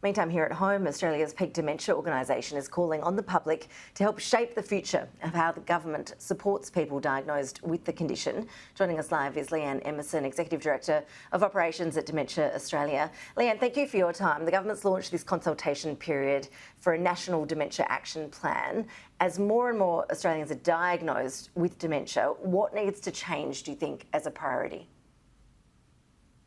Meantime, here at home, Australia's Peak Dementia organisation is calling on the public to help shape the future of how the government supports people diagnosed with the condition. Joining us live is Leanne Emerson, Executive Director of Operations at Dementia Australia. Leanne, thank you for your time. The government's launched this consultation period for a national dementia action plan. As more and more Australians are diagnosed with dementia, what needs to change, do you think, as a priority?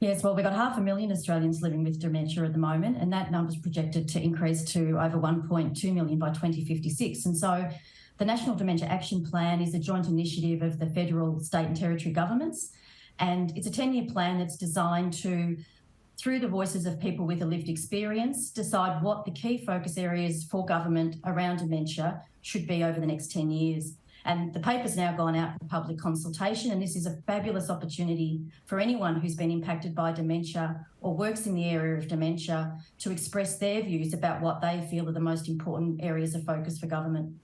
Yes, well, we've got 500,000 Australians living with dementia at the moment, and that number is projected to increase to over 1.2 million by 2056. And so the National Dementia Action Plan is a joint initiative of the federal, state and territory governments, and it's a 10-year plan that's designed to, through the voices of people with a lived experience, decide what the key focus areas for government around dementia should be over the next 10 years. And the paper's now gone out for public consultation, and this is a fabulous opportunity for anyone who's been impacted by dementia or works in the area of dementia to express their views about what they feel are the most important areas of focus for government.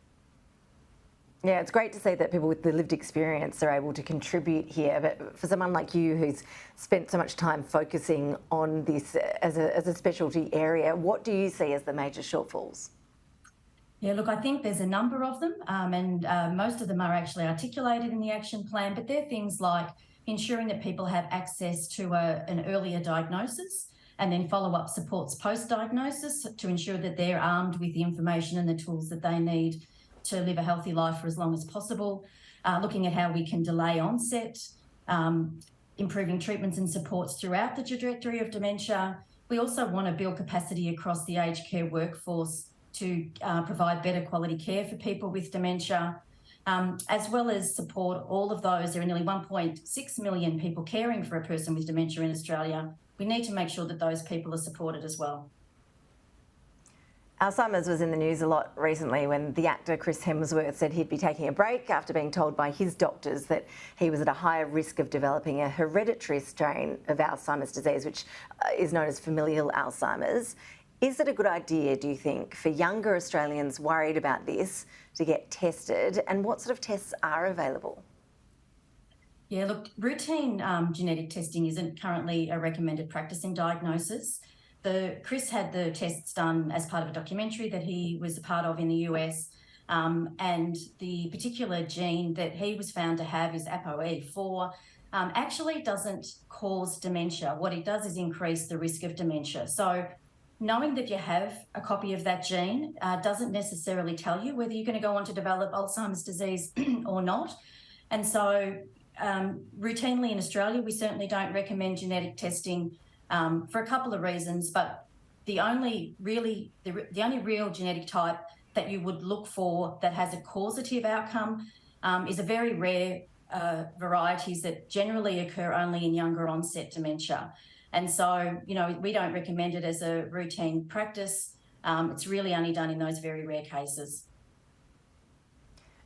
Yeah, it's great to see that people with the lived experience are able to contribute here. But for someone like you who's spent so much time focusing on this as a specialty area, what do you see as the major shortfalls? Yeah, look, I think there's a number of them, and most of them are actually articulated in the action plan, but they're things like ensuring that people have access to an earlier diagnosis and then follow-up supports post-diagnosis to ensure that they're armed with the information and the tools that they need to live a healthy life for as long as possible, looking at how we can delay onset, improving treatments and supports throughout the trajectory of dementia. We also want to build capacity across the aged care workforce to provide better quality care for people with dementia, as well as support all of those. There are nearly 1.6 million people caring for a person with dementia in Australia. We need to make sure that those people are supported as well. Alzheimer's was in the news a lot recently when the actor Chris Hemsworth said he'd be taking a break after being told by his doctors that he was at a higher risk of developing a hereditary strain of Alzheimer's disease, which is known as familial Alzheimer's. Is it a good idea, do you think, for younger Australians worried about this to get tested, and what sort of tests are available? Yeah, look, routine genetic testing isn't currently a recommended practice in diagnosis. Chris had the tests done as part of a documentary that he was a part of in the US, and the particular gene that he was found to have is ApoE4. Actually doesn't cause dementia. What it does is increase the risk of dementia. So knowing that you have a copy of that gene doesn't necessarily tell you whether you're going to go on to develop Alzheimer's disease or not. And so routinely in Australia, we certainly don't recommend genetic testing for a couple of reasons, but the only real genetic type that you would look for that has a causative outcome is a very rare varieties that generally occur only in younger onset dementia. And so, we don't recommend it as a routine practice. It's really only done in those very rare cases.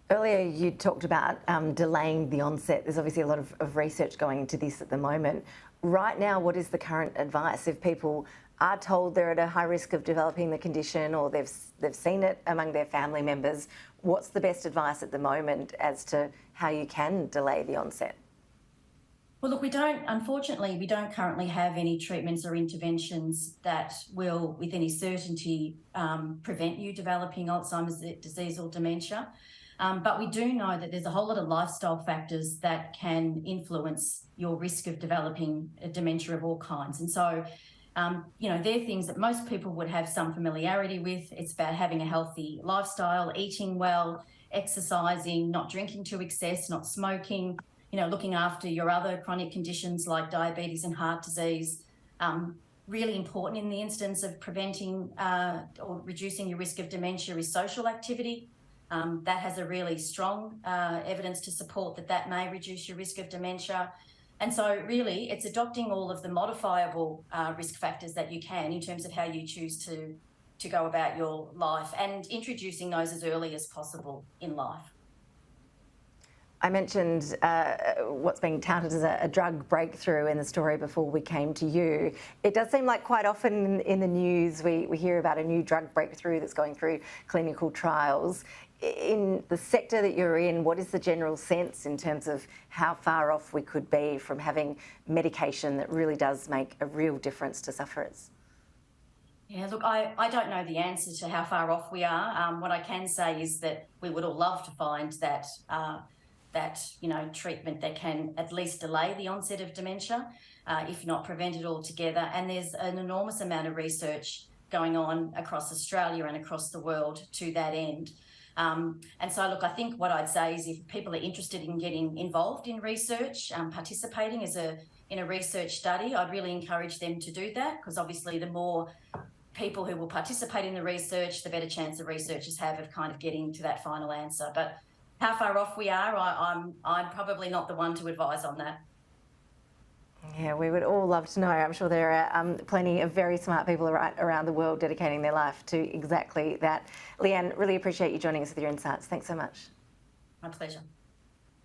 Earlier, you talked about delaying the onset. There's obviously a lot of research going into this at the moment. Right now, what is the current advice if people are told they're at a high risk of developing the condition or they've seen it among their family members? What's the best advice at the moment as to how you can delay the onset? Well, look, unfortunately, we don't currently have any treatments or interventions that will, with any certainty, prevent you developing Alzheimer's disease or dementia. But we do know that there's a whole lot of lifestyle factors that can influence your risk of developing dementia of all kinds. And so, they're things that most people would have some familiarity with. It's about having a healthy lifestyle, eating well, exercising, not drinking to excess, not smoking, looking after your other chronic conditions like diabetes and heart disease. Really important in the instance of preventing or reducing your risk of dementia is social activity. That has a really strong evidence to support that may reduce your risk of dementia. And so really it's adopting all of the modifiable risk factors that you can in terms of how you choose to go about your life and introducing those as early as possible in life. I mentioned what's being touted as a drug breakthrough in the story before we came to you. It does seem like quite often in the news we hear about a new drug breakthrough that's going through clinical trials. In the sector that you're in, what is the general sense in terms of how far off we could be from having medication that really does make a real difference to sufferers? Yeah, look, I don't know the answer to how far off we are. What I can say is that we would all love to find that treatment that can at least delay the onset of dementia, if not prevent it altogether. And there's an enormous amount of research going on across Australia and across the world to that end. And so, look, I think what I'd say is if people are interested in getting involved in research, participating in a research study, I'd really encourage them to do that, because obviously the more people who will participate in the research, the better chance the researchers have of kind of getting to that final answer. But how far off we are, I'm probably not the one to advise on that. Yeah, we would all love to know. I'm sure there are plenty of very smart people around the world dedicating their life to exactly that. Leanne, really appreciate you joining us with your insights. Thanks so much. My pleasure.